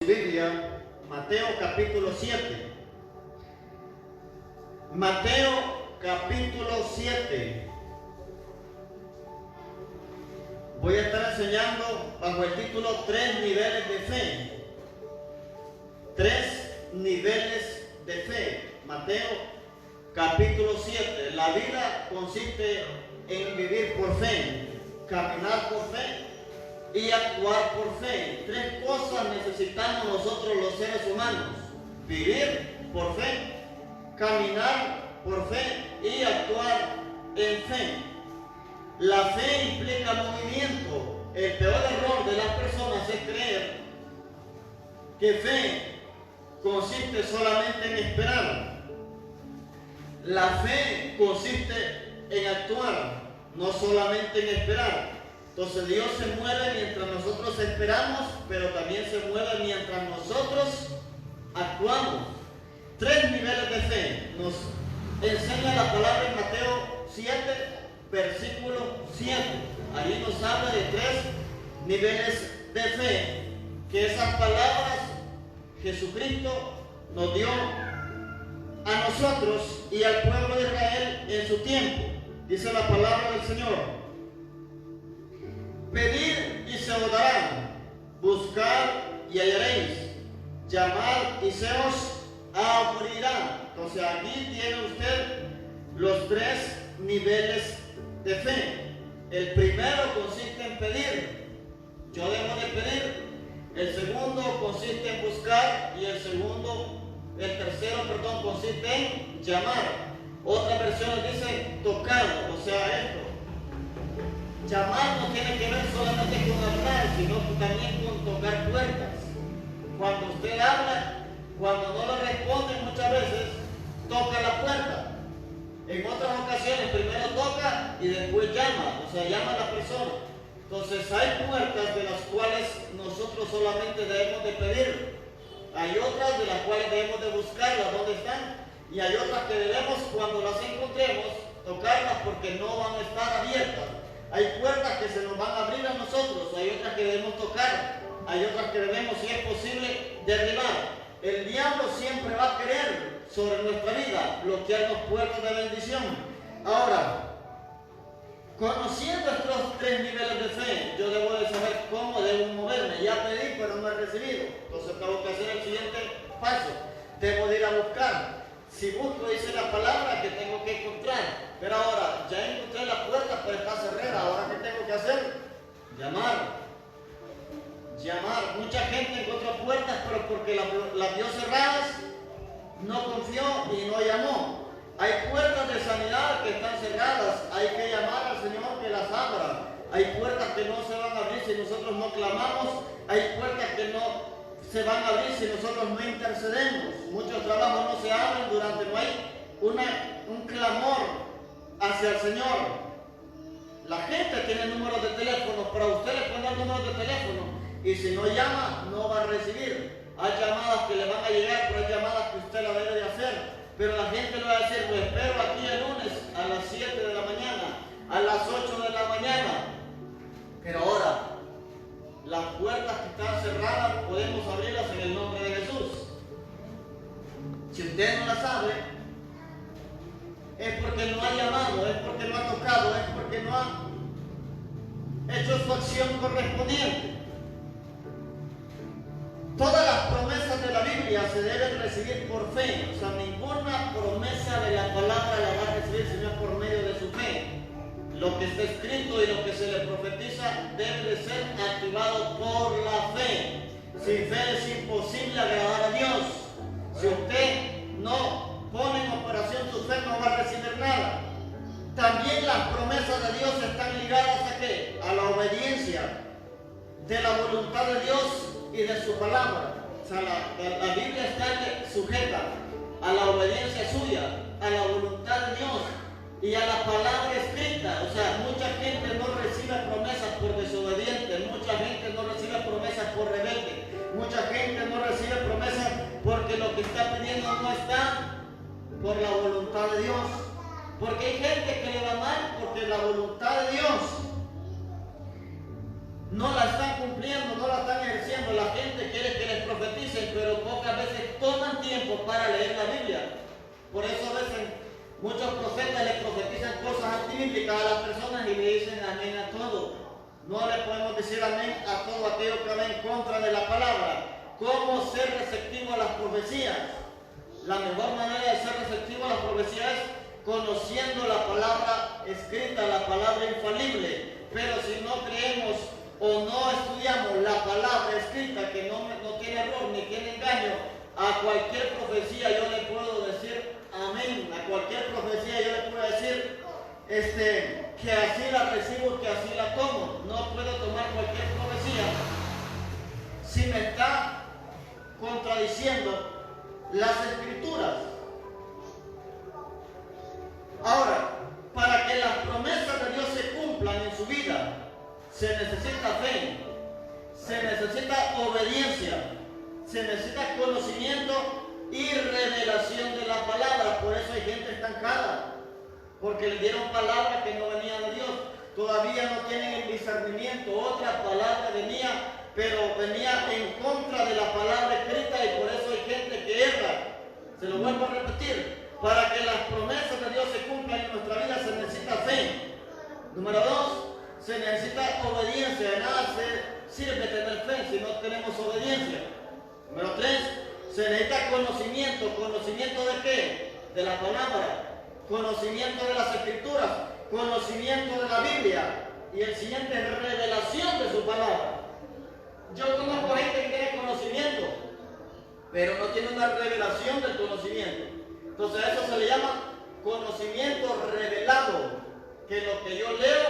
Biblia, Mateo capítulo 7. Mateo capítulo 7. Voy a estar enseñando bajo el título 3 niveles de fe. 3 niveles de fe. Mateo capítulo 7. La vida consiste en vivir por fe, caminar por fe y actuar por fe. 3 cosas necesitamos nosotros los seres humanos: vivir por fe, caminar por fe y actuar en fe. La fe implica movimiento. El peor error de las personas es creer que fe consiste solamente en esperar. La fe consiste en actuar, no solamente en esperar. Entonces Dios se mueve mientras nosotros esperamos, pero también se mueve mientras nosotros actuamos. 3 niveles de fe nos enseña la palabra en Mateo 7, versículo 7. Allí nos habla de 3 niveles de fe, que esas palabras Jesucristo nos dio a nosotros y al pueblo de Israel en su tiempo. Dice la palabra del Señor: pedid y se os dará, buscar y hallaréis, llamad y se os abrirá. Entonces aquí tiene usted los 3 niveles de fe. El primero consiste en pedir. Yo debo de pedir. El segundo consiste en buscar y el tercero consiste en llamar. Otra versión dice tocar, o sea, esto. Llamar no tiene que ver solamente con hablar, sino también con tocar puertas. Cuando usted habla, cuando no le responden, muchas veces toca la puerta. En otras ocasiones primero toca y después llama, o sea, llama a la persona. Entonces hay puertas de las cuales nosotros solamente debemos de pedir. Hay otras de las cuales debemos de buscarlas, ¿dónde están? Y hay otras que debemos, cuando las encontremos, tocarlas porque no van a estar abiertas. Hay puertas que se nos van a abrir a nosotros, hay otras que debemos tocar, hay otras que debemos, si es posible, derribar. El diablo siempre va a querer sobre nuestra vida bloquearnos puertas de bendición. Ahora, conociendo estos 3 niveles de fe, yo debo de saber cómo debo moverme. Ya pedí, pero no he recibido. Entonces tengo que hacer el siguiente paso. Debo de ir a buscar. Si busco, dice la palabra, que tengo que encontrar. Pero ahora, ya encontré la puerta, pero está cerrada. ¿Ahora qué tengo que hacer? Llamar. Mucha gente encontró puertas, pero porque las vio cerradas, no confió y no llamó. Hay puertas de sanidad que están cerradas. Hay que llamar al Señor que las abra. Hay puertas que no se van a abrir si nosotros no clamamos. Hay puertas que no se van a abrir si nosotros no intercedemos. Muchos trabajos no se abren durante no hay un clamor hacia el Señor. La gente tiene números de teléfono, pero usted le pone el número de teléfono y si no llama, no va a recibir. Hay llamadas que le van a llegar, pero hay llamadas que usted la debe de hacer. Pero la gente le va a decir: lo espero aquí el lunes a las 7 de la mañana, a las 8 de la mañana. Pero ahora, las puertas que están cerradas podemos abrirlas en el nombre de Jesús. Si usted no las abre, es porque no ha llamado, es porque no ha tocado, es porque no ha hecho su acción correspondiente. Todas las promesas de la Biblia se deben recibir por fe. O sea, ninguna promesa de la palabra la va a recibir sino por medio de su fe. Lo que está escrito y lo que se le profetiza debe de ser activado por la fe. Sin fe es imposible agradar a Dios. Si usted no pone en operación su fe, no va a recibir nada. También las promesas de Dios están ligadas ¿a qué? A la obediencia de la voluntad de Dios y de su palabra. O sea, la Biblia está sujeta a la obediencia suya, a la voluntad de Dios y a la palabra escrita. O sea, mucha gente no recibe promesas por desobediente, mucha gente no recibe promesas por rebelde, mucha gente no recibe promesas porque lo que está pidiendo no está por la voluntad de Dios. Porque hay gente que le va mal porque la voluntad de Dios no la están cumpliendo, no la están ejerciendo. La gente quiere que les profetice tiempo para leer la Biblia. Por eso a veces muchos profetas le profetizan cosas antibíblicas a las personas y le dicen amén a todo. No le podemos decir amén a todo aquello que va en contra de la palabra. ¿Cómo ser receptivo a las profecías? La mejor manera de ser receptivo a las profecías es conociendo la palabra escrita, la palabra infalible. Pero si no creemos o no estudiamos la palabra escrita, que no tiene error ni tiene engaño, a cualquier profecía yo le puedo decir amén. A cualquier profecía yo le puedo decir que así la recibo, que así la tomo. No puedo tomar cualquier profecía si me está contradiciendo las escrituras. Ahora, para que las promesas de Dios se cumplan en su vida, se necesita fe, se necesita obediencia, se necesita conocimiento y revelación de la palabra. Por eso hay gente estancada, porque le dieron palabras que no venían de Dios. Todavía no tienen el discernimiento. Otra palabra venía, pero venía en contra de la palabra escrita, y por eso hay gente que erra. Se lo vuelvo a repetir. Para que las promesas de Dios se cumplan en nuestra vida se necesita fe. Número 2, se necesita obediencia. De nada sirve tener fe si no tenemos obediencia. Número 3, se necesita conocimiento. ¿Conocimiento de qué? De la palabra. Conocimiento de las escrituras. Conocimiento de la Biblia. Y el siguiente es revelación de su palabra. Yo conozco gente que tiene conocimiento, pero no tiene una revelación del conocimiento. Entonces a eso se le llama conocimiento revelado. Que lo que yo leo,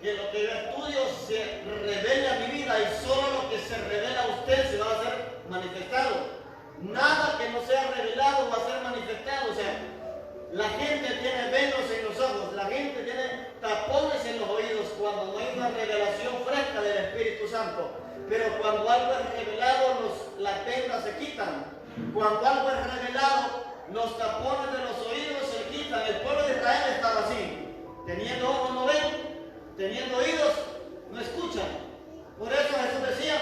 que lo que yo estudio se revele a mi vida, y solo lo que se revela a usted se va a hacer manifestado. Nada que no sea revelado va a ser manifestado. O sea, la gente tiene velos en los ojos, la gente tiene tapones en los oídos cuando no hay una revelación fresca del Espíritu Santo. Pero cuando algo es revelado, las vendas se quitan. Cuando algo es revelado, los tapones de los oídos se quitan. El pueblo de Israel estaba así. Teniendo ojos no ven, teniendo oídos no escuchan. Por eso Jesús decía,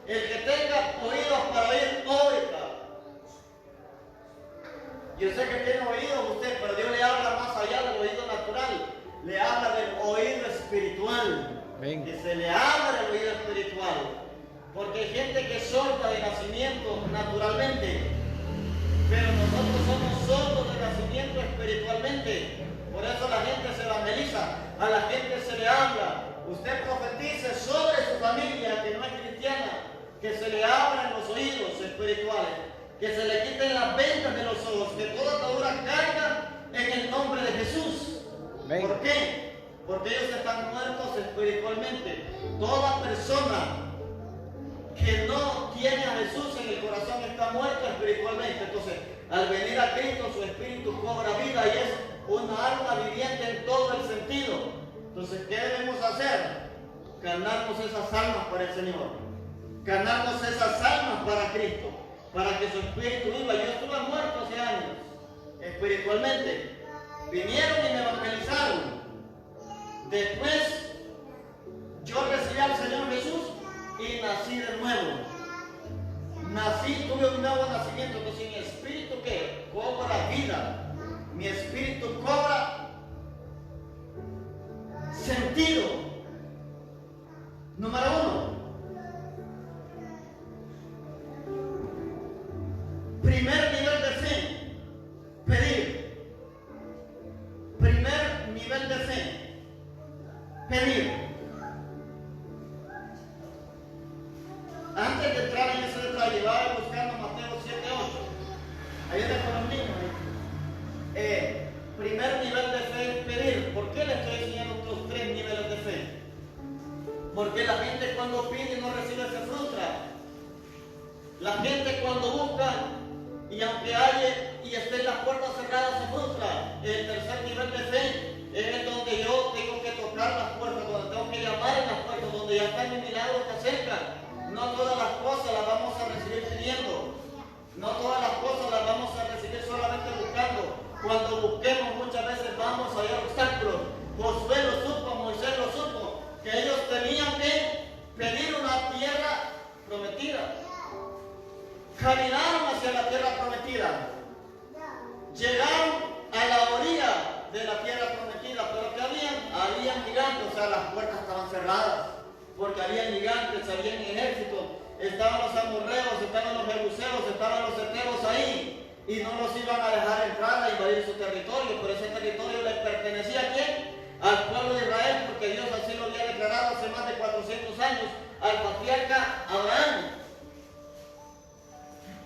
el que tenga oídos para oír, oiga. Yo sé que tiene oídos usted, pero Dios le habla más allá del oído natural. Le habla del oído espiritual. Ven. Que se le habla del oído espiritual. Porque hay gente que es sorda de nacimiento naturalmente, pero nosotros somos sordos de nacimiento espiritualmente. Por eso la gente se evangeliza, a la gente se le habla. Usted profetice sobre su familia que no es cristiana, que se le abran los oídos espirituales, que se le quiten las vendas de los ojos, que toda atadura caiga en el nombre de Jesús. Ven. ¿Por qué? Porque ellos están muertos espiritualmente. Toda persona que no tiene a Jesús en el corazón está muerto espiritualmente. Entonces, al venir a Cristo, su espíritu cobra vida y es una alma viviente en todo el sentido. Entonces, ¿qué debemos hacer? Ganarnos esas almas para el Señor. Ganarnos esas almas para Cristo, para que su espíritu viva. Yo estuve muerto hace años, espiritualmente. Vinieron y me evangelizaron. Después, yo recibí al Señor Jesús y nací de nuevo. Tuve un nuevo nacimiento. Entonces mi espíritu ¿qué? Cobra vida. Mi espíritu cobra sentido. Número 1. Primer nivel de fe. Pedir. Primer nivel de fe. Pedir. Antes de entrar en ese detalle, vaya buscando Mateo 7:8. Ahí está con los niños. Primer nivel de fe es pedir. ¿Por qué le estoy enseñando estos 3 niveles de fe? Porque la gente cuando pide y no recibe se frustra. La gente cuando busca y aunque haya y estén las puertas cerradas se frustra. El tercer nivel de fe es el donde yo tengo que tocar las puertas, donde tengo que llamar en las puertas, donde ya está mi milagro está cerca. No todas las cosas las vamos a recibir pidiendo. No todas las cosas las vamos a recibir solamente buscando. Cuando busquemos muchas veces vamos a hallar obstáculos. Josué lo supo, Moisés lo supo, que ellos tenían que pedir una tierra prometida. Caminaron hacia la tierra prometida, Llegaron a la orilla de la tierra prometida, pero que habían gigantes, o sea, las puertas estaban cerradas, porque habían gigantes, habían ejércitos, estaban los amorreos, estaban los jebuseos, estaban los heteos ahí, y no los iban a dejar entrar a invadir su territorio, pero ese territorio le pertenecía ¿a quién? Al pueblo de Israel, porque Dios así lo había declarado hace más de 400 años al patriarca Abraham.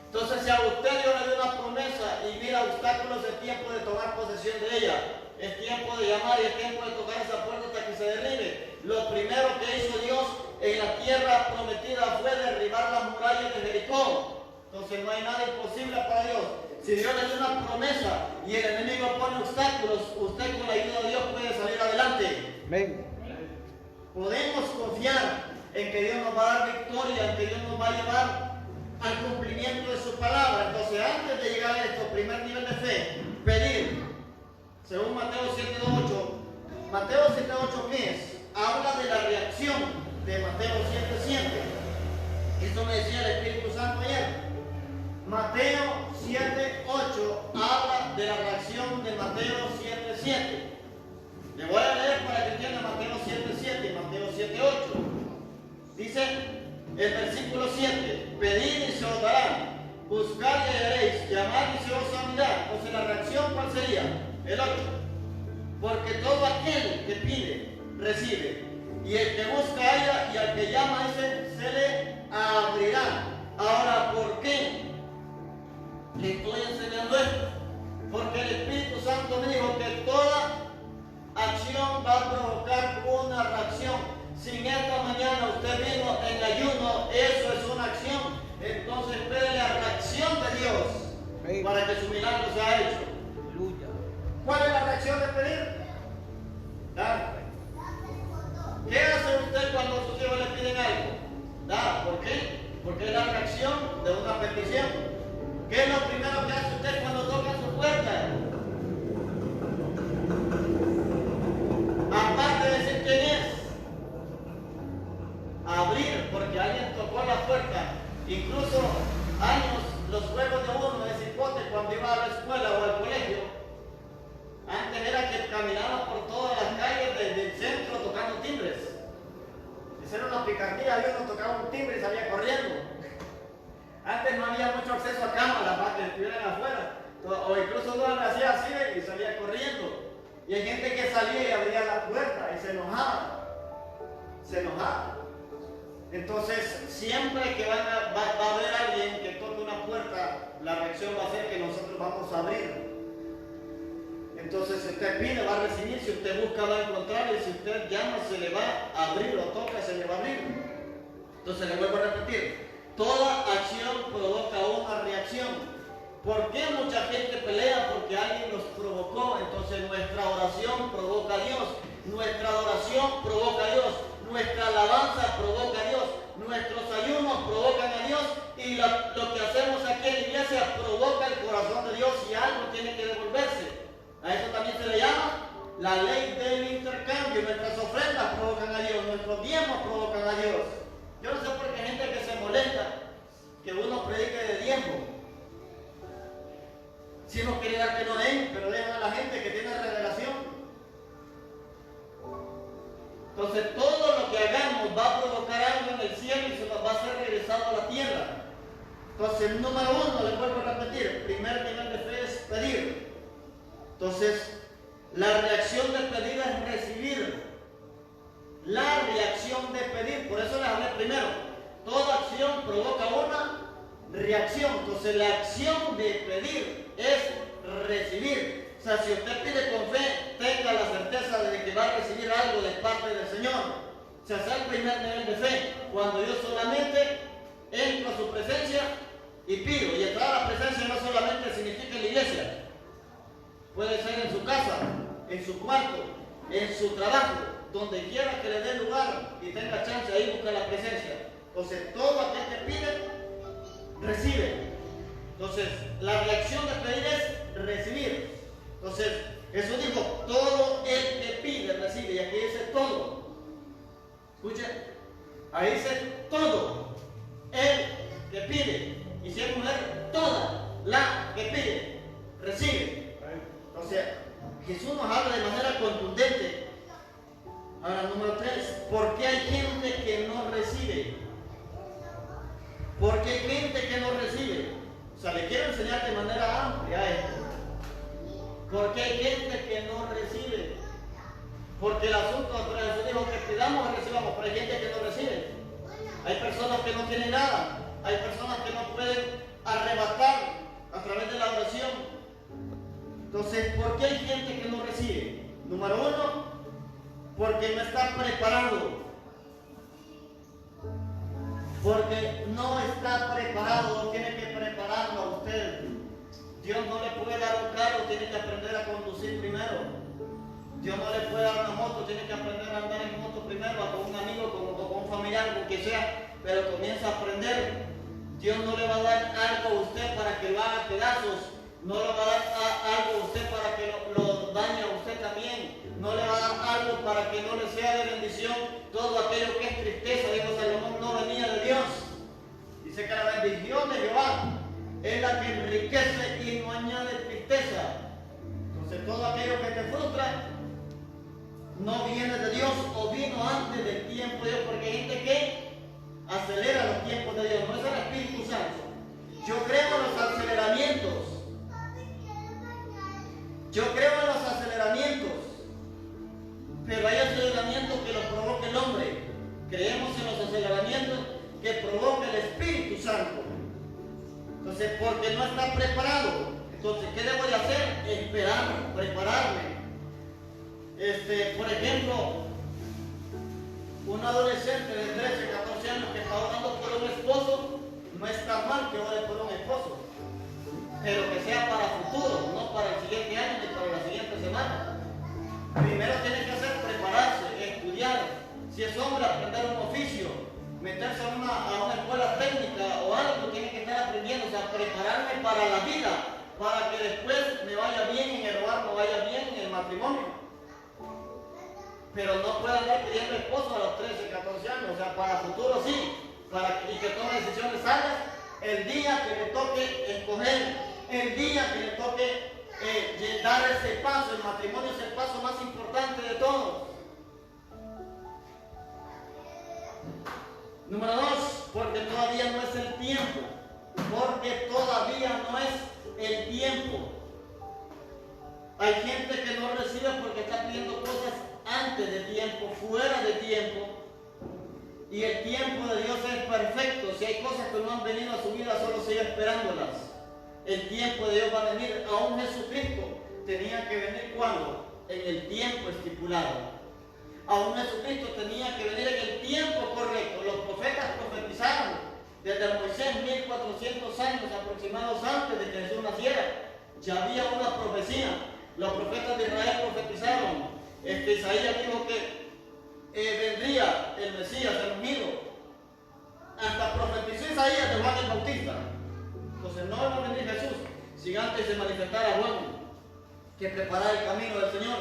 Entonces, si a usted Dios le dio una promesa y mira obstáculos, es tiempo de tomar posesión de ella. Es tiempo de llamar y es tiempo de tocar esa puerta hasta que se derribe. Lo primero que hizo Dios en la tierra prometida fue derribar las murallas de Jericó. Entonces, no hay nada imposible para Dios. Si Dios le dio una promesa y el enemigo pone obstáculos, usted con la ayuda de Dios puede salir adelante. Amén. Podemos confiar en que Dios nos va a dar victoria, en que Dios nos va a llevar al cumplimiento de su palabra. Entonces, antes de llegar a esto, primer nivel de fe, pedir. Según Mateo 7:8, Mateo 7:8, ¿qué es? Habla de la reacción de Mateo 7:7. Esto me decía el Espíritu Santo ayer. Mateo 7:8 habla de la reacción de Mateo 7:7. Le voy a leer para que entienda Mateo 7:7 y Mateo 7:8. Dice el versículo 7, pedid y se os dará, buscad y hallaréis, llamad y se os abrirá. Entonces la reacción, ¿cuál sería? El 8. Porque todo aquel que pide, recibe. Y el que busca halla, y al que llama, dice, se le abrirá. Ahora, ¿por qué le estoy enseñando esto? Porque el Espíritu Santo me dijo que toda acción va a provocar una reacción. Si en esta mañana usted vino en ayuno, eso es una acción. Entonces espere la reacción de Dios para que su milagro sea hecho. Aleluya. ¿Cuál es la reacción de pedir? Dar. ¿Qué hace usted cuando sus hijos le piden algo? Dar. ¿Por qué? Porque es la reacción de una petición. ¿Qué es lo primero que hace usted cuando toca su puerta? Aparte de decir quién es, abrir, porque alguien tocó la puerta. Incluso años, los juegos de uno de cipote cuando iba a la escuela o al colegio, antes era que caminaba por todas las calles del centro tocando timbres. Esa era una picardía, había uno tocaba un timbre y salía corriendo. Antes no había mucho acceso a cámaras para que estuvieran afuera, o incluso uno le hacía así y salía corriendo. Y hay gente que salía y abría la puerta y se enojaba. Se enojaba. Entonces, siempre que va a haber alguien que toque una puerta, la reacción va a ser que nosotros vamos a abrir. Entonces, si usted pide, va a recibir. Si usted busca, va a encontrar. Y si usted llama, se le va a abrir, o toca, se le va a abrir. Entonces, le vuelvo a repetir. Toda acción provoca una reacción. ¿Por qué mucha gente pelea? Porque alguien los provocó. Entonces, nuestra oración provoca a Dios. Nuestra adoración provoca a Dios. Nuestra alabanza provoca a Dios, nuestros ayunos provocan a Dios, y lo que hacemos aquí en la iglesia provoca el corazón de Dios, y algo tiene que devolverse. A eso también se le llama la ley del intercambio. Nuestras ofrendas provocan a Dios, nuestros diezmos provocan a Dios. Yo no sé por qué hay gente que se molesta que uno predique de diezmo. Si no quiere dar que no den, pero dejan a la gente que tiene revelación. Entonces todo lo que hagamos va a provocar algo en el cielo y se nos va a ser regresado a la tierra. Entonces, número uno, les vuelvo a repetir, el primer nivel de fe es pedir. Entonces, la reacción de pedir es recibir. La reacción de pedir, por eso les hablé primero. Toda acción provoca una reacción. Entonces, la acción de pedir es recibir. O sea, si usted pide con fe, tenga la certeza de que va a recibir algo de parte del Señor. O sea, es el primer nivel de fe. Cuando yo solamente entro a su presencia y pido. Y entrar a la presencia no solamente significa en la iglesia. Puede ser en su casa, en su cuarto, en su trabajo, donde quiera que le dé lugar y tenga chance, ahí busca la presencia. Entonces, todo aquel que pide, recibe. Entonces, la reacción de pedir es recibir. Entonces, Jesús dijo, todo el que pide, recibe. Y aquí dice todo. Escuchen, ahí dice todo. El que pide. Y si es mujer, toda la que pide, recibe. Porque el asunto, Jesús dijo que pidamos y recibamos, pero hay gente que no recibe. Hay personas que no tienen nada. Hay personas que no pueden arrebatar a través de la oración. Entonces, ¿por qué hay gente que no recibe? Número uno, porque no está preparado. Porque no está preparado, no tiene que prepararlo a usted. Dios no le puede dar un carro, tiene que aprender a conducir primero. Dios no le puede dar una moto, tiene que aprender a andar en moto primero, con un amigo, con un familiar, con quien sea, pero comienza a aprender. Dios no le va a dar algo a usted para que lo haga pedazos, no le va a dar algo a usted para que lo dañe a usted también, no le va a dar algo para que no le sea de bendición. Todo aquello que es tristeza, dijo Salomón, no venía de Dios. Dice que la bendición de Jehová es la que enriquece y no añade tristeza. Entonces todo aquello que te frustra no viene de Dios o vino antes del tiempo de Dios, porque hay gente que acelera los tiempos de Dios, no es el Espíritu Santo. Yo creo en los aceleramientos. Yo creo en los aceleramientos, pero hay aceleramientos que los provoca el hombre. Creemos en los aceleramientos que provoca el Espíritu Santo. Entonces, porque no está preparado. Entonces, ¿qué debo de hacer? Esperar, prepararme. Por ejemplo, un adolescente de 13, 14 años que está orando por un esposo, no está mal que ore por un esposo, pero que sea para futuro, no para el siguiente año ni para la siguiente semana. Primero tiene que hacer prepararse, estudiar. Si es hombre, aprender un oficio, meterse a una escuela técnica o algo, tiene que estar aprendiendo, o sea, prepararme para la vida, para que después me vaya bien en el hogar, me vaya bien en el matrimonio. Pero no puedo andar pidiendo esposo a los 13, 14 años, o sea, para futuro sí, y que tome decisiones sanas el día que le toque escoger, el día que le toque dar ese paso. El matrimonio es el paso más importante de todos. Número 2, porque todavía no es el tiempo, porque todavía no es el tiempo. Hay gente que no recibe porque está pidiendo cosas antes de tiempo, fuera de tiempo. Y el tiempo de Dios es perfecto. Si hay cosas que no han venido a su vida, solo sigue esperándolas. El tiempo de Dios va a venir. Aún Jesucristo tenía que venir ¿cuándo? En el tiempo estipulado. Aún Jesucristo tenía que venir en el tiempo correcto. Los profetas profetizaron desde Moisés 1400 años aproximados antes de que Jesús naciera. Ya había una profecía. Los profetas de Israel profetizaron. Isaías dijo que vendría el Mesías, el ungido. Hasta profetizó Isaías de Juan el Bautista. Entonces no iba a venir Jesús sin antes se manifestara Juan, que preparara el camino del Señor.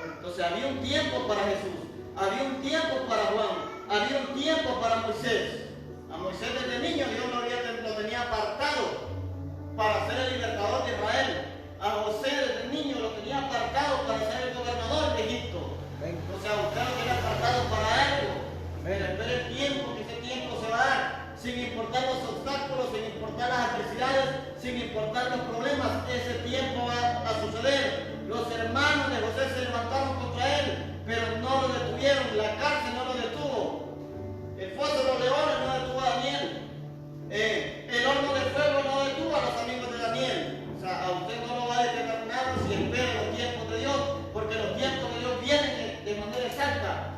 Entonces había un tiempo para Jesús, había un tiempo para Juan, había un tiempo para Moisés. A Moisés desde niño Dios lo tenía apartado para ser el libertador de Israel. A José desde niño lo tenía apartado para ser el gobernador de Egipto. O sea, usted lo tiene apartado para algo. Pero espere el tiempo, que ese tiempo se va a dar. Sin importar los obstáculos, sin importar las adversidades, sin importar los problemas, ese tiempo va a suceder. Los hermanos de José se levantaron contra él, pero no lo detuvieron. La cárcel no lo detuvo. El foso de los leones no detuvo a Daniel. El horno de fuego no detuvo a los amigos de Daniel. O sea, a usted no lo va a detener nada si espera los tiempos de Dios, porque los tiempos de Dios vienen de manera exacta.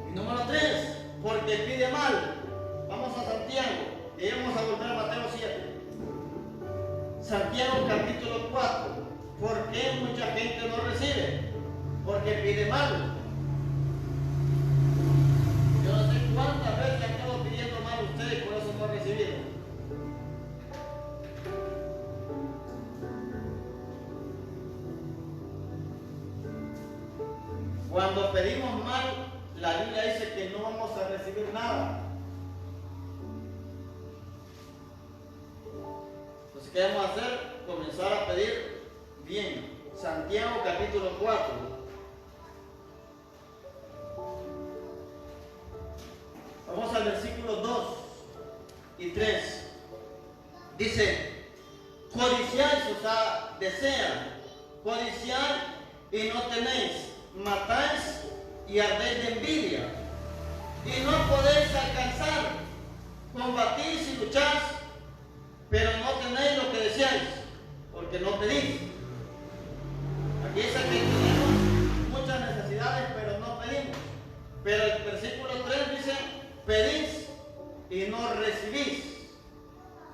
Y número 3, porque pide mal. Vamos a Santiago y vamos a volver a Mateo 7. Santiago capítulo 4. ¿Por qué mucha gente no recibe? Porque pide mal. Yo no sé cuántas veces han estado pidiendo mal ustedes y por eso no han recibido. Cuando pedimos mal, la Biblia dice que no vamos a recibir nada. Entonces, ¿qué vamos a hacer? Comenzar a pedir bien. Santiago capítulo 4. Vamos al versículo 2 y 3. Dice, codiciáis, o sea, desean, codiciar y no tenéis, matáis y ardéis de envidia, y no podéis alcanzar, combatís y lucháis, pero no tenéis lo que deseáis, porque no pedís. Aquí dice que tenemos muchas necesidades, pero no pedimos. Pero el versículo 3 dice, pedís y no recibís,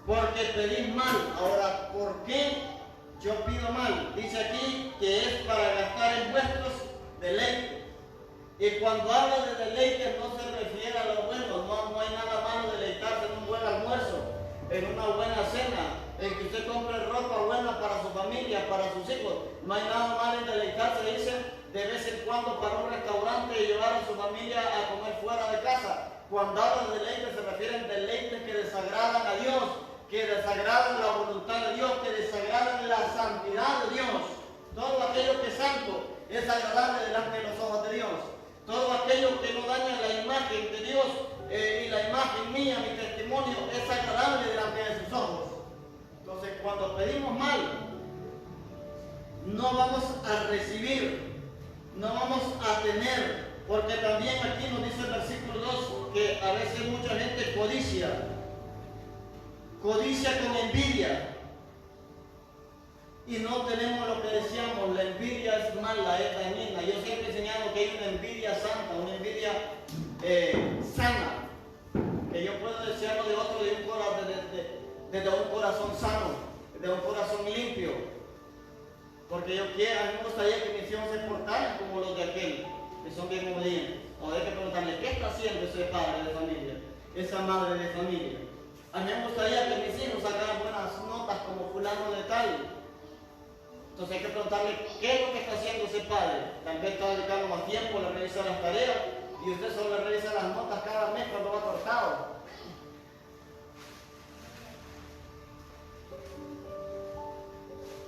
porque pedís mal. Ahora, ¿por qué yo pido mal? Dice aquí que es para gastar en vuestros deleites. Y cuando habla de deleites no se refiere a lo bueno, no hay nada malo deleitarse en un buen almuerzo, en una buena cena, en que usted compre ropa buena para su familia, para sus hijos. No hay nada malo en deleitarse, dice, de vez en cuando para un restaurante y llevar a su familia a comer fuera de casa. Cuando habla de deleites se refieren deleites que desagradan a Dios, que desagradan la voluntad de Dios, que desagradan la santidad de Dios. Todo aquello que es santo es agradable delante de los ojos de Dios. Todo aquello que no daña la imagen de Dios y la imagen mía, mi testimonio, es agradable delante de sus ojos. Entonces, cuando pedimos mal, no vamos a recibir, no vamos a tener, porque también aquí nos dice el versículo 2 que a veces mucha gente codicia con envidia, y no tenemos lo que decíamos. La envidia es mala, es dañina. Yo siempre he enseñado que hay una envidia santa, una envidia sana, que yo puedo desearlo de otro desde un corazón sano, de un corazón limpio, porque yo quiero, a mí me gustaría que mis hijos se portaran como los de aquel, que son bien obedientes. O hay que preguntarle, ¿qué está haciendo ese padre de familia, esa madre de familia? A mí me gustaría que mis hijos sacaran buenas notas como fulano de tal. Entonces hay que preguntarle, ¿qué es lo que está haciendo ese padre? Tal vez está dedicando más tiempo, le revisa las tareas, y usted solo le revisa las notas cada mes cuando va cortado.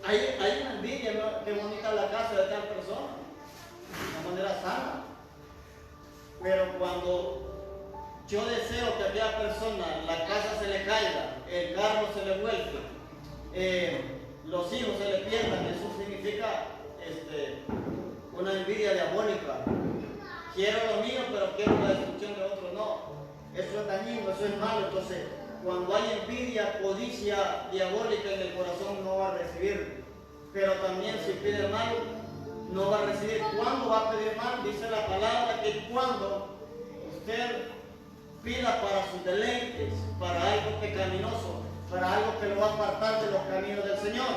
Hay una envidia, ¿no? Qué bonita la casa de tal persona, de manera sana. Pero cuando yo deseo que a aquella persona la casa se le caiga, el carro se le vuelque, los hijos se le pierdan, eso significa una envidia diabólica. Quiero lo mío, pero quiero la destrucción de otro. No, eso es dañino, eso es malo. Entonces, cuando hay envidia, codicia diabólica en el corazón, no va a recibir. Pero también si pide mal, no va a recibir. ¿Cuándo va a pedir mal? Dice la palabra que cuando usted pida para sus deleites, para algo pecaminoso, para algo que lo va a apartar de los caminos del Señor.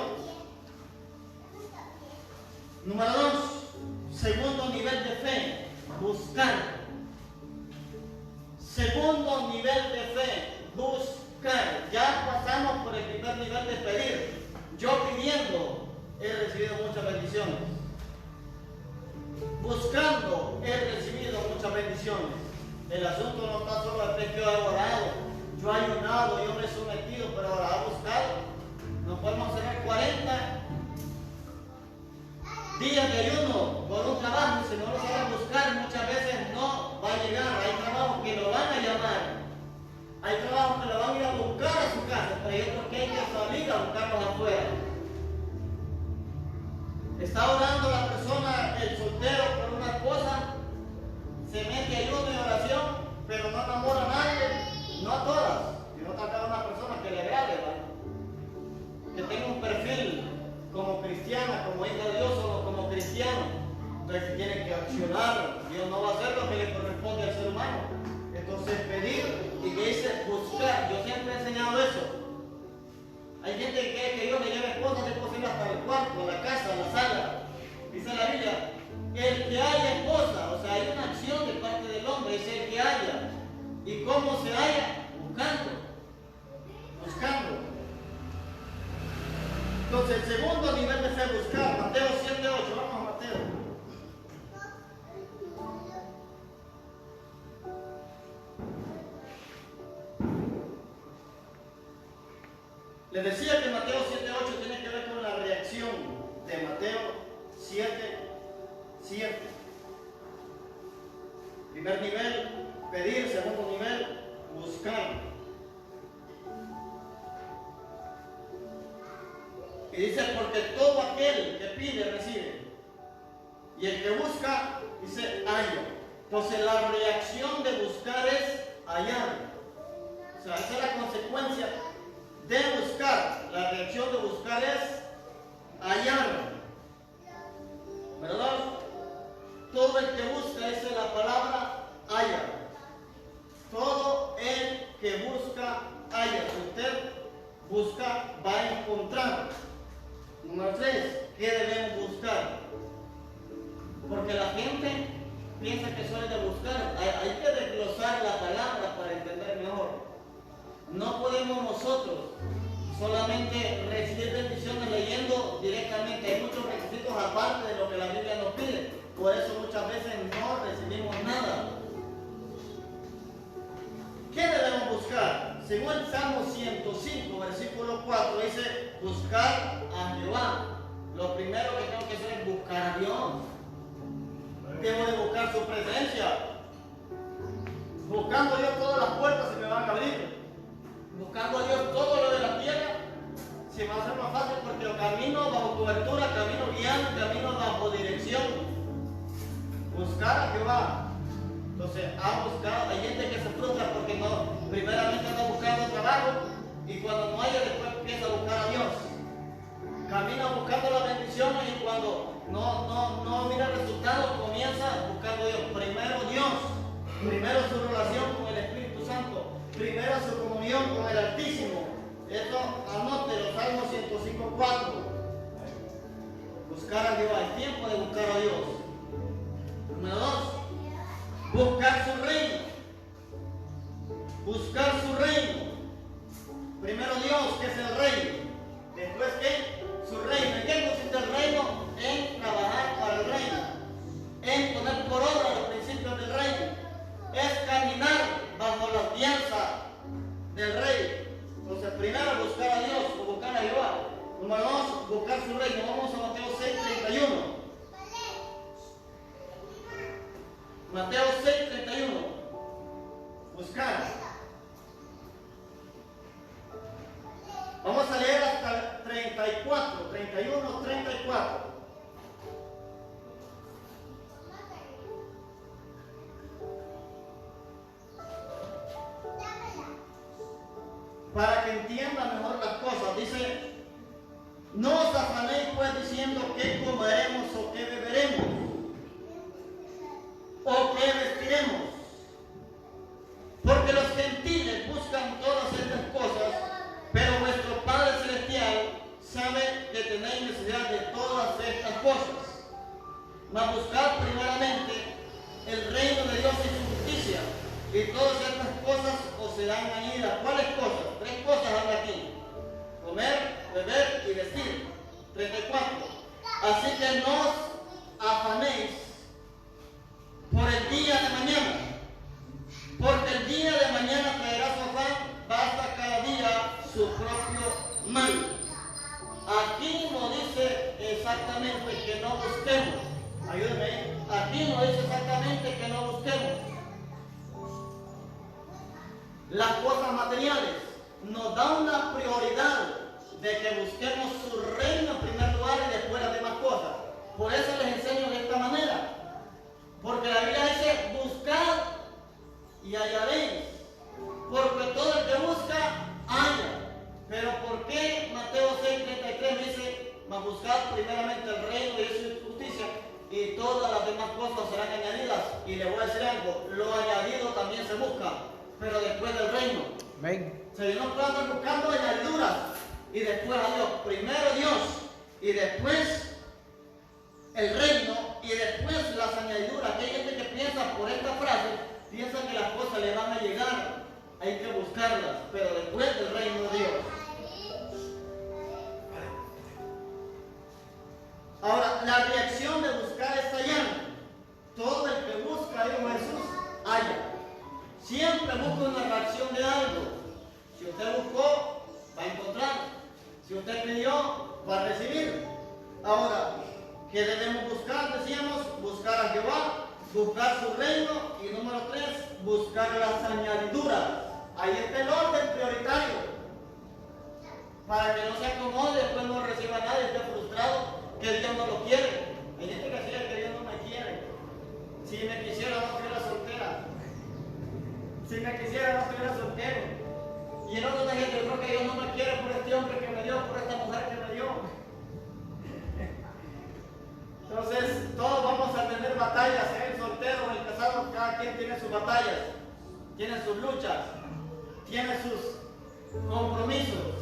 Número 2, segundo nivel de fe, buscar. Segundo nivel de fe, buscar. Ya pasamos por el primer nivel de pedir. Yo pidiendo he recibido muchas bendiciones. Buscando he recibido muchas bendiciones. El asunto no está solo en que yo he orado, yo he ayunado, yo me he sometido, pero ahora ha buscado. No podemos hacer 40 días de ayuno por un trabajo, si no lo saben buscar, muchas veces no va a llegar. Hay trabajos que lo van a llamar, hay trabajos que lo van a ir a buscar a su casa, pero hay otros que hay que salir a buscarlos afuera. Está orando la persona, el soltero, por una cosa, se mete ayuno y oración, pero no enamora a nadie, no a todas, sino a una persona que le agrade, ¿vale? Que tenga un perfil como cristiana, como hija de Dios o como cristiano. Entonces tiene que accionar. Dios no va a hacer lo que le corresponde al ser humano. Entonces pedir, y que dice buscar. Yo siempre he enseñado eso. Hay gente que quiere que Dios le lleve cosas de posible hasta el cuarto, la casa, la sala. Dice la Biblia, el que haya cosas, o sea, hay una acción de parte del hombre, es el que haya. ¿Y cómo se halla? Buscando. Buscando. Entonces, el segundo nivel de fe, buscar. Mateo 7:8. Vamos a Mateo. Les decía que Mateo 7:8 tiene que ver con la reacción de Mateo 7:7. Primer nivel, pedir. Segundo nivel, buscar. Y dice, porque todo aquel que pide, recibe. Y el que busca, dice, halla. Entonces la reacción de buscar es hallar. O sea, esa es la consecuencia de buscar. La reacción de buscar es hallar. ¿Verdad? Todo el que busca, esa es la palabra, halla. Todo el que busca, halla. Si usted busca, va a encontrar. Número 3, ¿qué debemos buscar? Porque la gente piensa que solo es de buscar. Hay que desglosar la palabra para entender mejor. No podemos nosotros solamente recibir bendiciones leyendo directamente. Hay muchos requisitos aparte de lo que la Biblia nos pide. Por eso muchas veces no recibimos nada. ¿Qué debemos buscar? Según el Salmo 105, versículo 4, dice, buscar a Jehová. Lo primero que tengo que hacer es buscar a Dios. Debo de buscar su presencia. Buscando a Dios, todas las puertas se me van a abrir. Buscando a Dios todo lo de la tierra se me va a hacer más fácil, porque yo camino bajo cobertura, camino guiando, camino bajo dirección. Buscar a Jehová. Entonces, hay gente que se frustra porque no, primeramente anda buscando trabajo y cuando no haya, después empieza a buscar a Dios. Camina buscando las bendiciones y cuando no mira resultados, comienza buscando a Dios. Primero Dios, primero su relación con el Espíritu Santo, primero su comunión con el Altísimo. Esto anótelo, Salmo 105:4. Buscar a Dios, hay tiempo de buscar a Dios. Número 2, buscar su reino. Buscar su reino. Primero Dios, que es el reino. Después, ¿qué? Su reino. ¿En qué consiste el reino? En trabajar para el reino. En poner por obra los principios del reino. Es caminar bajo la guianza del rey. Entonces, primero buscar a Dios o buscar a Jehová. Número 2, buscar su reino. Vamos a Mateo 6:31. Mateo 6:31. Buscar. Vamos a leer hasta el 34, 31, 34. Para que entiendan mejor las cosas, dice, no os afanéis pues diciendo qué comeremos o qué beberemos o qué vestiremos, porque los gentiles buscan todas estas cosas, pero vuestro Padre Celestial sabe que tenéis necesidad de todas estas cosas. Mas buscad primeramente el reino de Dios y su justicia, y todas estas cosas os serán añadidas. ¿Cuáles cosas? 3 cosas habla aquí: comer, beber y vestir. 34. Así que no os afanéis por el día de mañana, porque el día de mañana traerá su afán, basta cada día su propio mal. Aquí no dice exactamente que no busquemos. Ayúdenme. Aquí no dice exactamente que no busquemos las cosas materiales. Nos da una prioridad de que busquemos su reino en primer lugar y después las demás cosas. Por eso les enseño de esta manera. Porque la Biblia dice, buscad y hallaréis. Porque todo el que busca, halla. Pero ¿por qué Mateo 6:33 dice, mas buscad primeramente el reino de Dios y su justicia, y todas las demás cosas serán añadidas? Y le voy a decir algo, lo añadido también se busca, pero después del reino. Amén. O sea, yo no puedo estar buscando añadiduras y después a Dios. Primero Dios y después el reino y después las añadiduras. Que hay gente que piensa por esta frase, piensa que las cosas le van a llegar. Hay que buscarlas, pero después del reino de Dios. Ahora, la reacción de buscar es hallar. Todo el que busca, dijo Jesús, halla. Siempre busca una reacción de algo. Si usted buscó, va a encontrar. Si usted pidió, va a recibir. Ahora, ¿qué debemos buscar? Decíamos, buscar a Jehová, buscar su reino y número 3, buscar las añadiduras. Ahí está el orden prioritario. Para que no se acomode, después no reciba nada y esté frustrado que Dios no lo quiere. Hay gente que decía que Dios no me Si me quisiera no estuviera soltera. Si me quisiera no estuviera soltero. Y el otro día yo creo que Dios no me quiere por este hombre que me dio, por esta mujer que me dio. Entonces todos vamos a tener batallas, el soltero o el casado, cada quien tiene sus batallas, tiene sus luchas, tiene sus compromisos.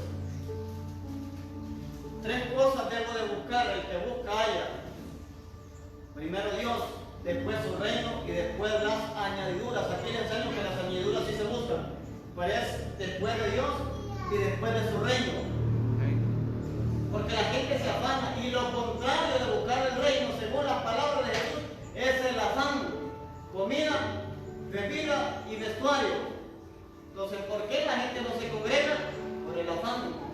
3 cosas debo de buscar, el que busca halla. Primero Dios, después su reino y después las añadiduras. Aquí les enseño que las añadiduras sí se buscan, pero es después de Dios y después de su reino. Porque la gente se afana y lo contrario de buscar el reino, según las palabras de Jesús, es el afán, comida, bebida y vestuario. Entonces, ¿por qué la gente no se congrega? Por el afán.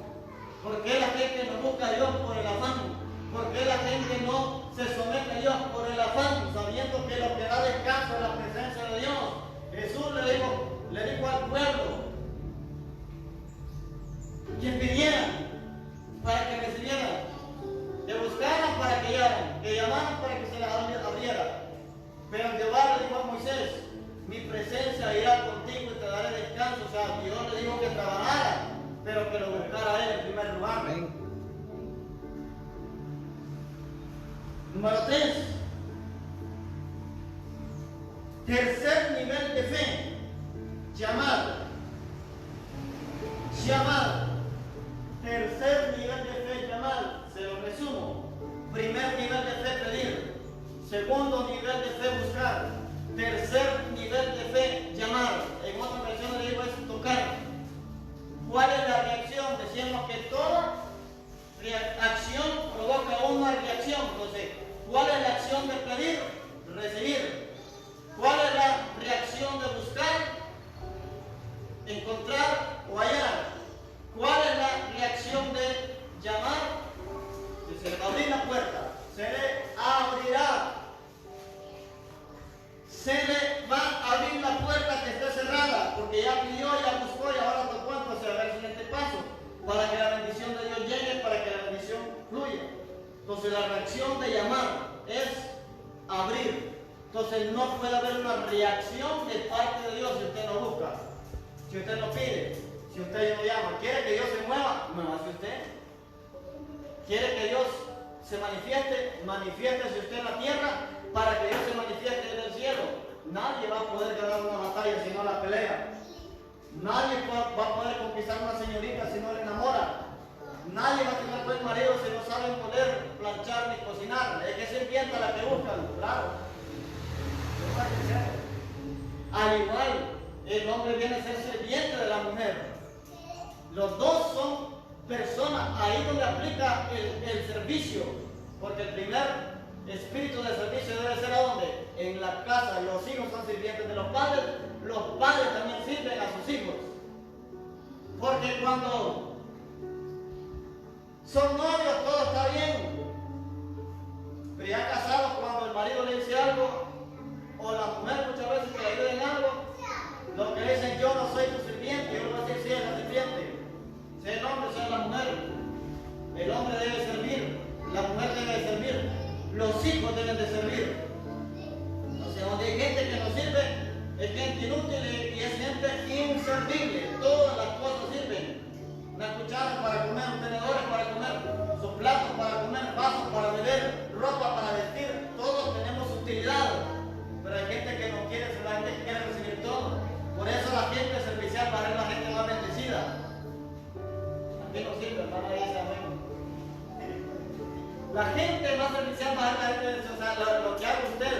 ¿Por qué la gente no busca a Dios? Por el afán. ¿Por qué la gente no se somete a Dios? Por el afán, sabiendo que lo que da descanso es la presencia de Dios. Jesús le dijo al pueblo que pidieran para que recibieran, que buscaran para que hallaran, que llamaran para que se les abriera. Pero Jehová le dijo a Moisés: mi presencia irá contigo y te daré descanso. O sea, Dios le dijo que trabajara, pero que lo buscara a él en primer lugar. Amén. Número 3. Tercer nivel de fe. Llamar. Tercer nivel de fe, llamar. Se lo resumo. Primer nivel de fe, pedir. Segundo nivel de fe, buscar. Tercer nivel de fe, llamar. En otra versión le digo es tocar. ¿Cuál es la reacción? Decíamos que toda acción provoca una reacción. Entonces, ¿cuál es la acción de pedir? Recibir. ¿Cuál es la reacción de buscar? Encontrar o hallar. ¿Cuál es la reacción de llamar? Se le va a abrir la puerta. Se le abrirá. Se le va a abrir la puerta que esté cerrada, porque ya pidió, ya buscó y ahora tocó. Entonces a ver el siguiente paso, para que la bendición de Dios llegue, para que la bendición fluya. Entonces la reacción de llamar es abrir. Entonces no puede haber una reacción de parte de Dios si usted no busca, si usted no pide, si usted no llama. ¿Quiere que Dios se mueva? Muévase usted. ¿Quiere que Dios se manifieste? Manifiéstese usted en la tierra para que Dios se manifieste en el cielo. Nadie va a poder ganar una batalla si no la pelea. Nadie va a poder conquistar una señorita si no la enamora. Nadie va a tener buen marido si no saben poder planchar ni cocinar. Es que se inventa la que buscan, claro. Al igual, el hombre viene a ser sirviente de la mujer. Los dos son personas, ahí donde aplica el servicio. Porque el primer espíritu de servicio debe ser ¿a dónde? En la casa. Los hijos son sirvientes de los padres también sirven a sus hijos. Porque cuando son novios todo está bien, pero ya casados, cuando el marido le dice algo o la mujer muchas veces que le ayuda en algo, lo que le dicen: yo no soy tu sirviente. Yo no voy a decir: sí, es la sirviente, sea el hombre, sea la mujer. El hombre debe servir, la mujer debe servir, los hijos deben de servir. O sea, donde hay gente que no sirve, es gente inútil y es gente inservible. Todas las cosas sirven. Una cuchara para comer, un tenedor para comer, sus platos para comer, vasos para beber, ropa para vestir. Todos tenemos utilidad. Pero hay gente que no quiere ser, la gente que quiere recibir todo. Por eso la gente servicial para ser la gente más bendecida. Aquí no sirve, hermano, ahí se amén. La gente más servicial para ser la gente bendecida. O sea, lo que haga usted,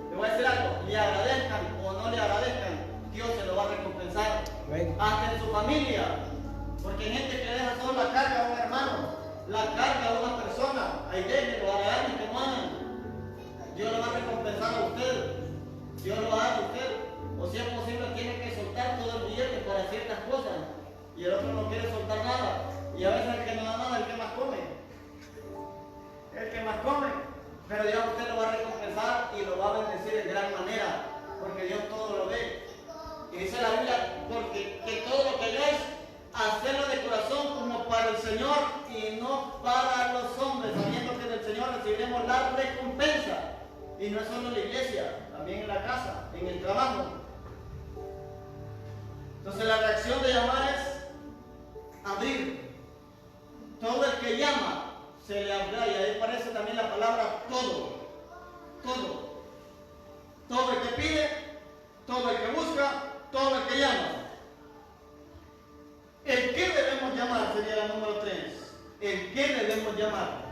le voy a decir algo, le agradezcan o no le agradezcan, Dios se lo va a recompensar. Hasta en su familia. Porque hay gente que le deja toda la carga a un hermano, la carga a una persona. Ahí déjenlo, hagan que no hagan. Dios lo va a recompensar a usted. Dios lo haga a usted. O si es posible, tiene que soltar todo el billete para ciertas cosas. Y el otro no quiere soltar nada. Y a veces el que no da nada es el que más come. El que más come. Pero Dios a usted lo va a recompensar y lo va a bendecir de gran manera. Porque Dios todo lo ve. Y dice la Biblia: porque que todo lo que hagáis, hacerlo de corazón como para el Señor y no para los hombres, sabiendo que del Señor recibiremos la recompensa. Y no es solo en la iglesia, también en la casa, en el trabajo. Entonces la reacción de llamar es abrir. Todo el que llama se le abrirá, y ahí aparece también la palabra todo. Todo. Todo el que pide, todo el que busca, todo el que llama. ¿El qué debemos llamar? Sería la número 3. ¿El qué debemos llamar?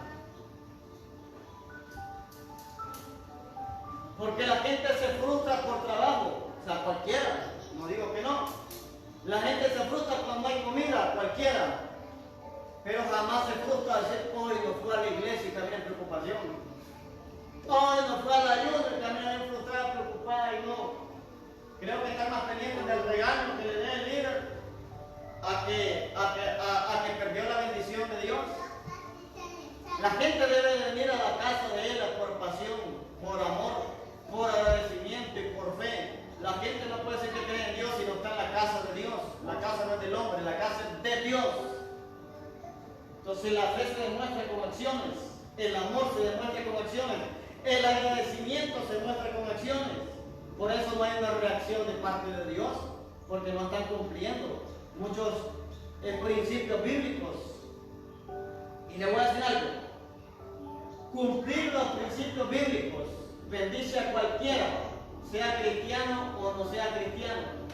Porque la gente se frustra por trabajo, o sea, cualquiera, no digo que no. La gente se frustra cuando hay comida, cualquiera. Pero jamás se frustra al decir, hoy no fue a la iglesia y también en preocupación. Hoy no fue a la ayuda y también frustrada, preocupada y no. Creo que están más pendientes del regalo que le dé el líder a que perdió la bendición de Dios. La gente debe venir a la casa de Él por pasión, por amor, por agradecimiento y por fe. La gente no puede decir que cree en Dios si no está en la casa de Dios. La casa no es del hombre, la casa es de Dios. Entonces la fe se demuestra con acciones, el amor se demuestra con acciones, el agradecimiento se muestra con acciones. Por eso no hay una reacción de parte de Dios, porque no están cumpliendo muchos principios bíblicos. Y le voy a decir algo: cumplir los principios bíblicos bendice a cualquiera, sea cristiano o no sea cristiano.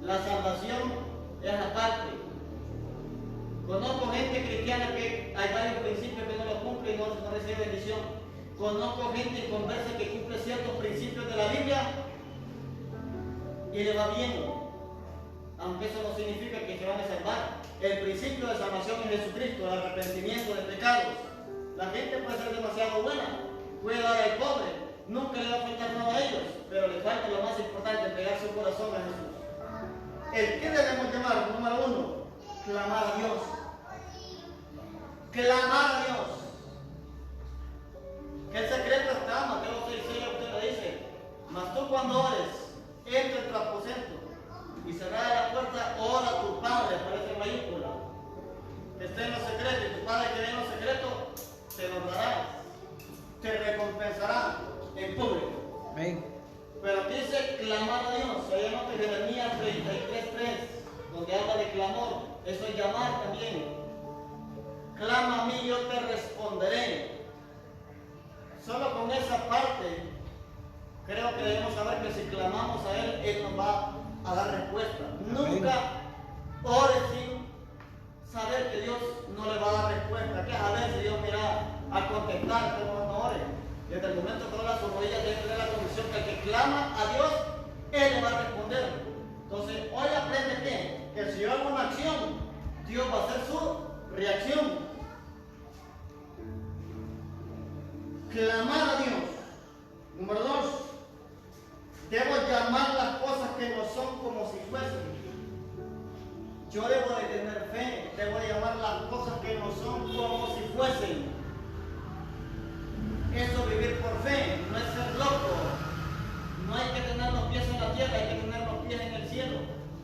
La salvación es aparte. Conozco gente cristiana que hay varios principios que no los cumple y no recibe bendición. Conozco gente inconversa que cumple ciertos principios de la Biblia y le va bien, aunque eso no significa que se van a salvar. El principio de salvación es Jesucristo, el arrepentimiento de pecados. La gente puede ser demasiado buena, puede dar al pobre, nunca le va a faltar nada a ellos, pero le falta lo más importante, entregar su corazón a Jesús. ¿El qué debemos llamar? Número 1, clamar a Dios. Clamar a Dios. Que el secreto está, Mateo 6:6, usted lo dice. Mas tú cuando ores, entra en tu aposento y cerrada la puerta, ora a tu Padre, aparece en mayúscula, que esté en lo secreto, y tu Padre que ve en lo secreto te lo dará, te recompensará en público. Amén. Pero dice clamar a Dios. Ahí anota Jeremías 33:3, donde habla de clamor. Eso es llamar también. Clama a mí, yo te responderé. Solo con esa parte creo que debemos saber que si clamamos a Él, Él nos va a dar respuesta. Nunca ore sin saber que Dios no le va a dar respuesta. Que a veces Dios mira a contestar, pero no ore. Desde el momento que ora, su rodilla debe tener la convicción que el que clama a Dios, Él le va a responder. Entonces, hoy aprende bien que si yo hago una acción, Dios va a hacer su reacción. Clamar a Dios. Número 2, debo llamar las cosas que no son como si fuesen. Yo debo de tener fe, debo de llamar las cosas que no son como si fuesen. Eso es vivir por fe, no es ser loco. No hay que tener los pies en la tierra, hay que tener los pies en el cielo.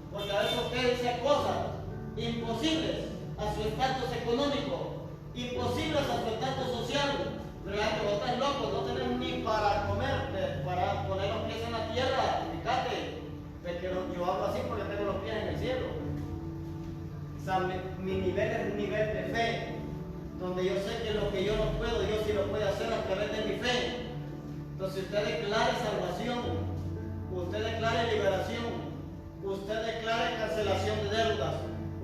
Porque a veces usted dice cosas imposibles a su estatus económico, imposibles a su estatus social. Pero ya que vos estás loco, no tenés ni para comer, para poner los pies en la tierra. Fíjate, yo hablo así porque tengo los pies en el cielo. O sea, mi nivel es un nivel de fe, donde yo sé que lo que yo no puedo, Dios sí lo puede hacer a través de mi fe. Entonces usted declare salvación, usted declare liberación, usted declare cancelación de deudas,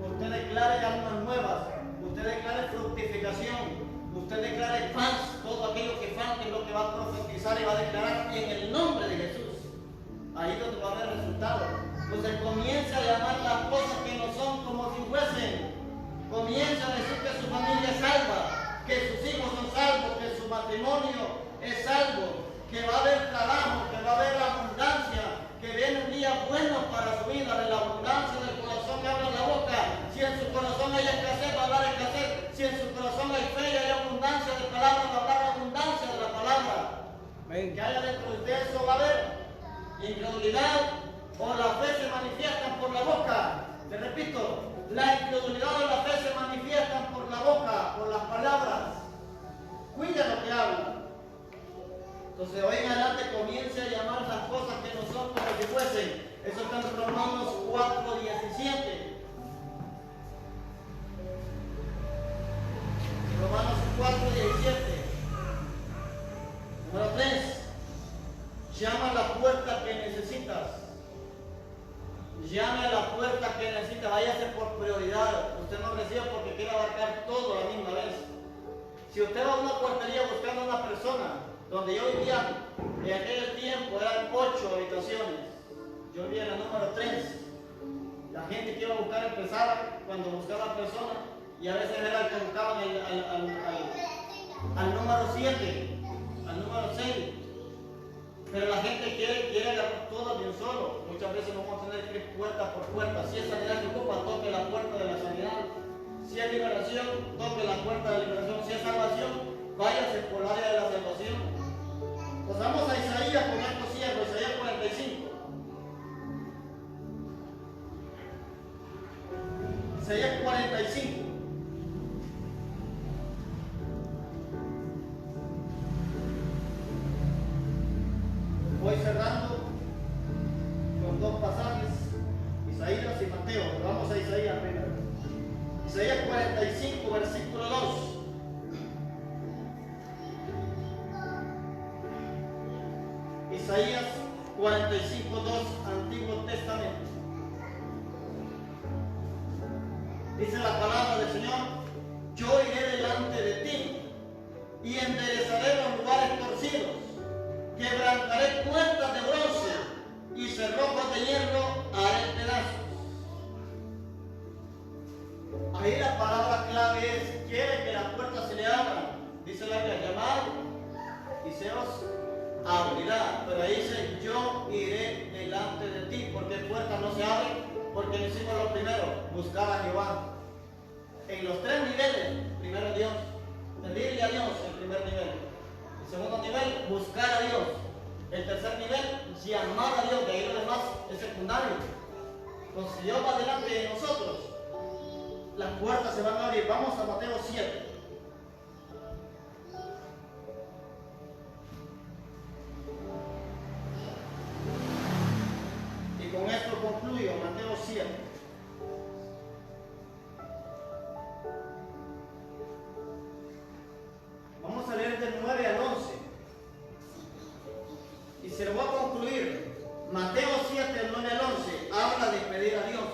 usted declare almas nuevas, usted declare fructificación, usted declare paz. Todo aquello que falta es lo que va a profetizar y va a declarar en el nombre de Jesús. Ahí es donde va a haber resultados. Entonces comienza a llamar las cosas que no son como si fuesen. Comienza a decir que su familia es salva, que sus hijos son salvos, que su matrimonio es salvo, que va a haber trabajo, que va a haber abundancia, que vienen días buenos para su vida. De la abundancia del corazón habla la boca. Si en su corazón hay escasez, va a hablar escasez. Si en su corazón hay fe y hay abundancia de palabras, va a hablar abundancia de la palabra. Amén. Que haya dentro de usted, eso va a haber. Incredulidad o la fe se manifiestan por la boca. Te repito, la incredulidad o la fe se manifiestan por la boca, por las palabras. Cuida lo que habla. Entonces, hoy en adelante Si usted va a una cuartería buscando a una persona, donde yo vivía en aquel tiempo eran 8 habitaciones, yo vivía en la número 3. La gente que iba a buscar empezaba cuando buscaba a la persona y a veces era el que buscaban al número 7, al número 6. Pero la gente quiere agarrar todo de un solo. Muchas veces no vamos a tener que ir puerta por puerta. Si es sanidad que ocupa, toque la puerta de la sanidad. Si es liberación, toque la puerta de la liberación. Si es salvación, váyase por el área de la salvación. Pues vamos a Isaías con estos siervos, Isaías 45. Isaías 45. Voy cerrando con 2 pasajes, Isaías y Mateo. Vamos a Isaías primero. Isaías 45, versículo 2. Isaías 45, 2, Antiguo Testamento. Dice la palabra del Señor: yo iré delante de ti y enderezaré los lugares torcidos, quebrantaré puertas de bronce y cerrojos de hierro haré pedazos. Ahí la palabra clave es: quiere que las puertas se le abran. Dice la Biblia: llamad y se os abrirá. Pero ahí dice: yo iré delante de ti. ¿Por qué puertas no se abren? Porque hicimos lo primero: buscar a Jehová. En los 3 niveles: primero Dios, pedirle a Dios el primer nivel. El segundo nivel: buscar a Dios. El tercer nivel: llamar a Dios. De ahí lo demás es secundario. Entonces, si Dios va delante de nosotros, las puertas se van a abrir. Vamos a Mateo 7. Y con esto concluyo. Mateo 7. Vamos a leer del 9 al 11. Y se lo voy a concluir. Mateo 7, del 9 al 11, habla de pedir a Dios.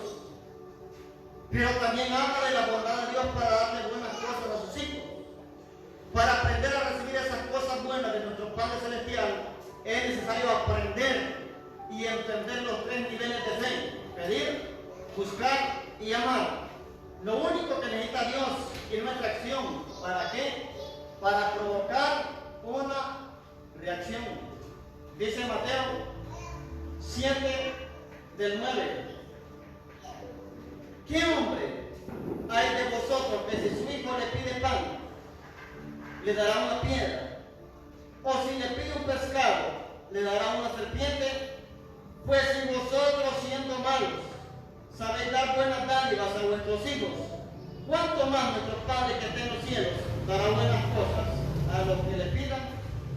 Pero también habla de la bondad de Dios para darle buenas cosas a sus hijos. Para aprender a recibir esas cosas buenas de nuestro Padre Celestial, es necesario aprender y entender los 3 niveles de fe: pedir, buscar y amar. Lo único que necesita Dios es nuestra acción. ¿Para qué? Para provocar una reacción. Dice Mateo 7, del 9. ¿Qué hombre hay de vosotros que si su hijo le pide pan, le dará una piedra? ¿O si le pide un pescado, le dará una serpiente? Pues si vosotros, siendo malos, sabéis dar buenas dádivas a vuestros hijos, ¿cuánto más nuestro Padre que está en los cielos dará buenas cosas a los que le pidan?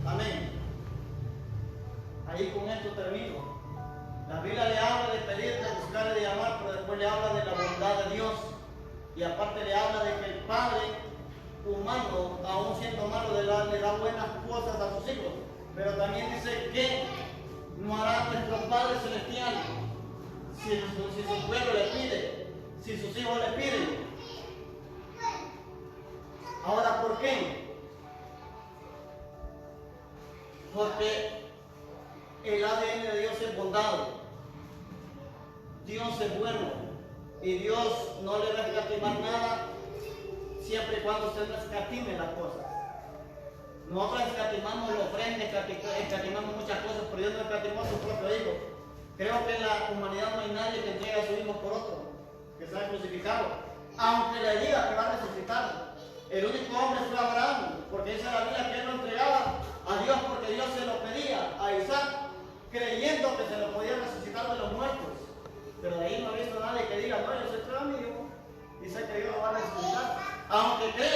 Amén. Ahí con esto termino. La Biblia le habla de pedir, de buscar y de amar, pero después le habla de la bondad de Dios. Y aparte le habla de que el Padre humano, aún siendo malo, le da buenas cosas a sus hijos. Pero también dice que no hará nuestro Padre Celestial si su pueblo le pide, si sus hijos le piden. Ahora, ¿por qué? Porque el ADN de Dios es bondad. Dios es bueno. Y Dios no le va a escatimar nada siempre y cuando usted no escatime las cosas. Nosotros escatimamos la ofrenda, escatimamos muchas cosas, pero Dios no escatimó a su propio hijo. Creo que en la humanidad no hay nadie que entregue a su hijo por otro, que sea crucificado, aunque le diga que va a resucitar. El único hombre fue Abraham, porque dice la Biblia que él lo entregaba a Dios porque Dios se lo pedía a Isaac, creyendo que se lo podía resucitar de los muertos. Pero de ahí no he visto a nadie que diga: no, yo soy tu amigo y sé que Dios lo va a resucitar. Aunque cree